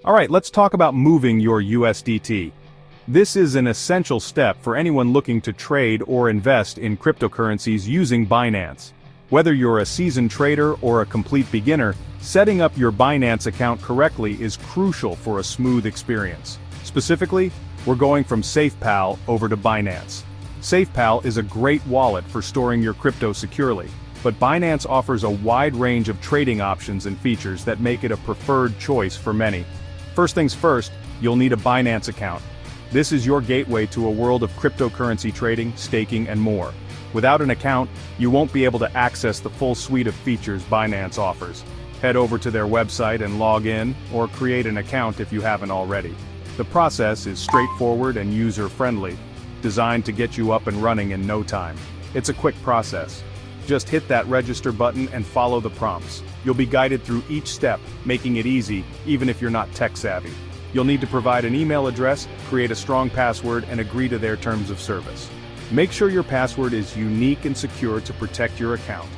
Alright, let's talk about moving your USDT. This is an essential step for anyone looking to trade or invest in cryptocurrencies using Binance. Whether you're a seasoned trader or a complete beginner, setting up your Binance account correctly is crucial for a smooth experience. Specifically, we're going from SafePal over to Binance. SafePal is a great wallet for storing your crypto securely, but Binance offers a wide range of trading options and features that make it a preferred choice for many. First things first, you'll need a Binance account. This is your gateway to a world of cryptocurrency trading, staking, and more. Without an account, you won't be able to access the full suite of features Binance offers. Head over to their website and log in, or create an account if you haven't already. The process is straightforward and user-friendly, designed to get you up and running in no time. It's a quick process. Just hit that register button and follow the prompts. You'll be guided through each step, making it easy, even if you're not tech-savvy. You'll need to provide an email address, create a strong password, and agree to their terms of service. Make sure your password is unique and secure to protect your account.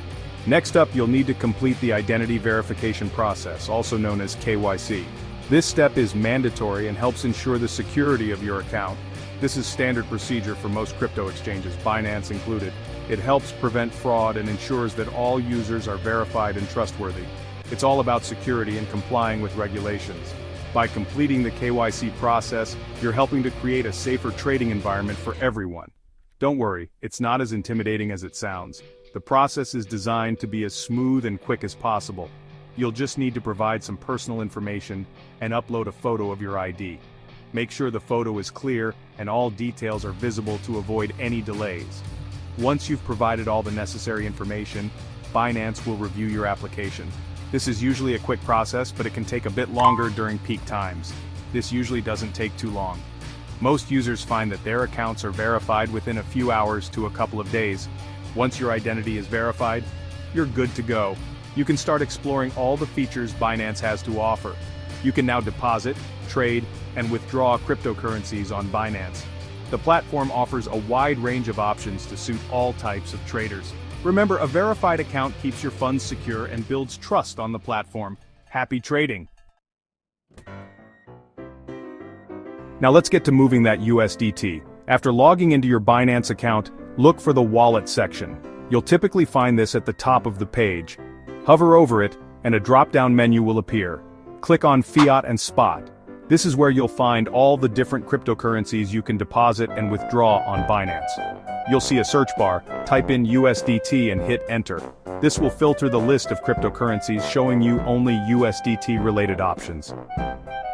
Next up, you'll need to complete the identity verification process, also known as KYC. This step is mandatory and helps ensure the security of your account. This is standard procedure for most crypto exchanges, Binance included. It helps prevent fraud and ensures that all users are verified and trustworthy. It's all about security and complying with regulations. By completing the KYC process, you're helping to create a safer trading environment for everyone. Don't worry, it's not as intimidating as it sounds. The process is designed to be as smooth and quick as possible. You'll just need to provide some personal information and upload a photo of your ID. Make sure the photo is clear and all details are visible to avoid any delays. Once you've provided all the necessary information, Binance will review your application. This is usually a quick process, but it can take a bit longer during peak times. This usually doesn't take too long. Most users find that their accounts are verified within a few hours to a couple of days. Once your identity is verified, you're good to go. You can start exploring all the features Binance has to offer. You can now deposit, trade, and withdraw cryptocurrencies on Binance. The platform offers a wide range of options to suit all types of traders. Remember, a verified account keeps your funds secure and builds trust on the platform. Happy trading! Now let's get to moving that USDT. After logging into your Binance account, look for the Wallet section. You'll typically find this at the top of the page. Hover over it, and a drop-down menu will appear. Click on Fiat and Spot. This is where you'll find all the different cryptocurrencies you can deposit and withdraw on Binance. You'll see a search bar, type in USDT and hit Enter. This will filter the list of cryptocurrencies, showing you only USDT-related options.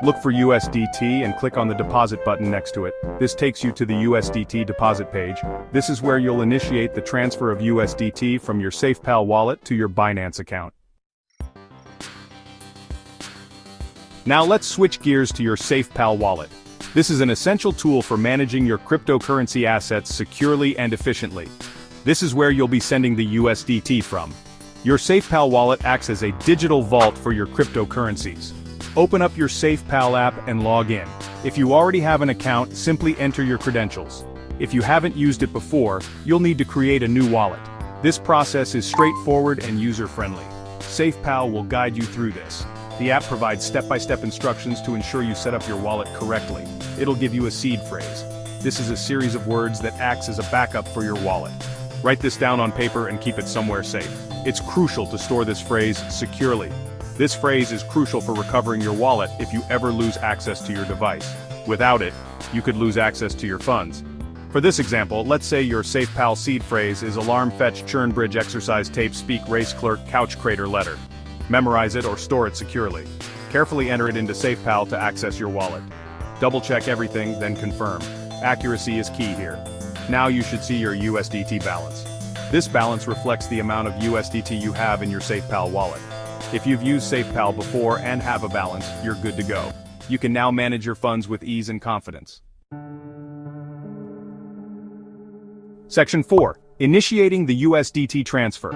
Look for USDT and click on the deposit button next to it. This takes you to the USDT deposit page. This is where you'll initiate the transfer of USDT from your SafePal wallet to your Binance account. Now let's switch gears to your SafePal wallet. This is an essential tool for managing your cryptocurrency assets securely and efficiently. This is where you'll be sending the USDT from. Your SafePal wallet acts as a digital vault for your cryptocurrencies. Open up your SafePal app and log in. If you already have an account, simply enter your credentials. If you haven't used it before, you'll need to create a new wallet. This process is straightforward and user-friendly. SafePal will guide you through this. The app provides step-by-step instructions to ensure you set up your wallet correctly. It'll give you a seed phrase. This is a series of words that acts as a backup for your wallet. Write this down on paper and keep it somewhere safe. It's crucial to store this phrase securely. This phrase is crucial for recovering your wallet if you ever lose access to your device. Without it, you could lose access to your funds. For this example, let's say your SafePal seed phrase is alarm fetch churn bridge exercise tape speak race clerk couch crater letter. Memorize it or store it securely. Carefully enter it into SafePal to access your wallet. Double-check everything, then confirm. Accuracy is key here. Now you should see your USDT balance. This balance reflects the amount of USDT you have in your SafePal wallet. If you've used SafePal before and have a balance, you're good to go. You can now manage your funds with ease and confidence. Section 4. Initiating the USDT transfer.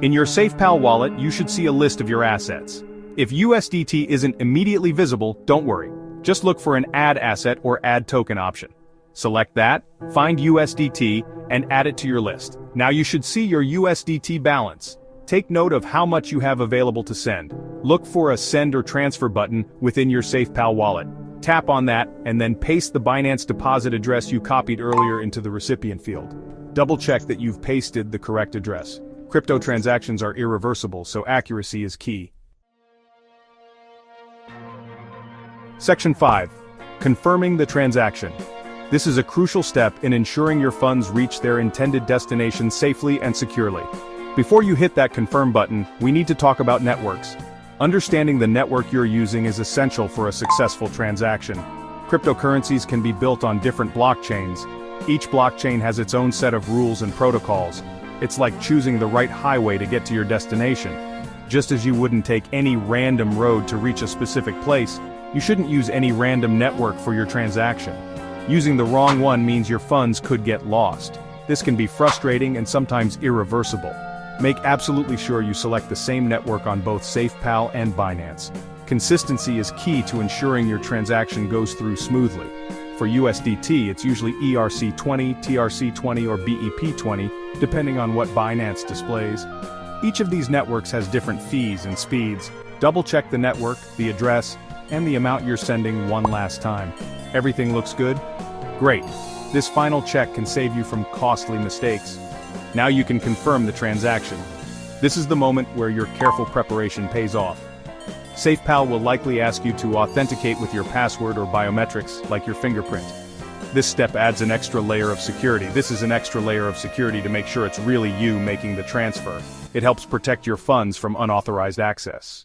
In your SafePal wallet, you should see a list of your assets. If USDT isn't immediately visible, don't worry. Just look for an Add Asset or Add Token option. Select that, find USDT, and add it to your list. Now you should see your USDT balance. Take note of how much you have available to send. Look for a send or transfer button within your SafePal wallet. Tap on that and then paste the Binance deposit address you copied earlier into the recipient field. Double check that you've pasted the correct address. Crypto transactions are irreversible, so accuracy is key. Section 5. Confirming the transaction. This is a crucial step in ensuring your funds reach their intended destination safely and securely. Before you hit that confirm button, we need to talk about networks. Understanding the network you're using is essential for a successful transaction. Cryptocurrencies can be built on different blockchains. Each blockchain has its own set of rules and protocols. It's like choosing the right highway to get to your destination. Just as you wouldn't take any random road to reach a specific place, you shouldn't use any random network for your transaction. Using the wrong one means your funds could get lost. This can be frustrating and sometimes irreversible. Make absolutely sure you select the same network on both SafePal and Binance. Consistency is key to ensuring your transaction goes through smoothly. For USDT, it's usually ERC20, TRC20, or BEP20, depending on what Binance displays. Each of these networks has different fees and speeds. Double-check the network, the address, and the amount you're sending one last time. Everything looks good? Great. This final check can save you from costly mistakes. Now you can confirm the transaction. This is the moment where your careful preparation pays off. SafePal will likely ask you to authenticate with your password or biometrics, like your fingerprint. This step adds an extra layer of security. This is an extra layer of security to make sure it's really you making the transfer. It helps protect your funds from unauthorized access.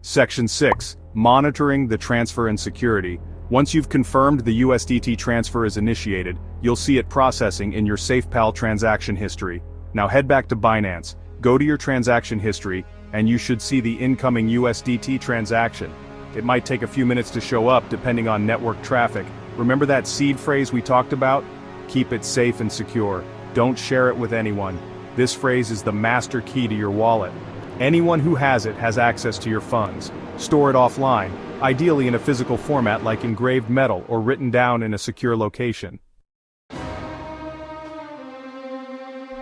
Section 6. Monitoring the transfer and security. Once you've confirmed the USDT transfer is initiated, you'll see it processing in your SafePal transaction history. Now head back to Binance, go to your transaction history, and you should see the incoming USDT transaction. It might take a few minutes to show up depending on network traffic. Remember that seed phrase we talked about? Keep it safe and secure. Don't share it with anyone. This phrase is the master key to your wallet. Anyone who has it has access to your funds. Store it offline, ideally in a physical format like engraved metal or written down in a secure location.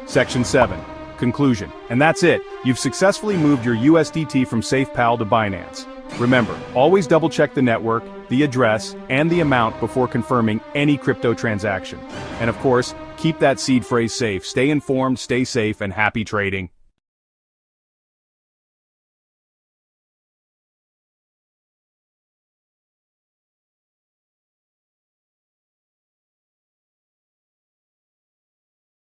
Section 7. Conclusion. And that's it. You've successfully moved your USDT from SafePal to Binance. Remember, always double-check the network, the address, and the amount before confirming any crypto transaction. And of course, keep that seed phrase safe. Stay informed, stay safe, and happy trading.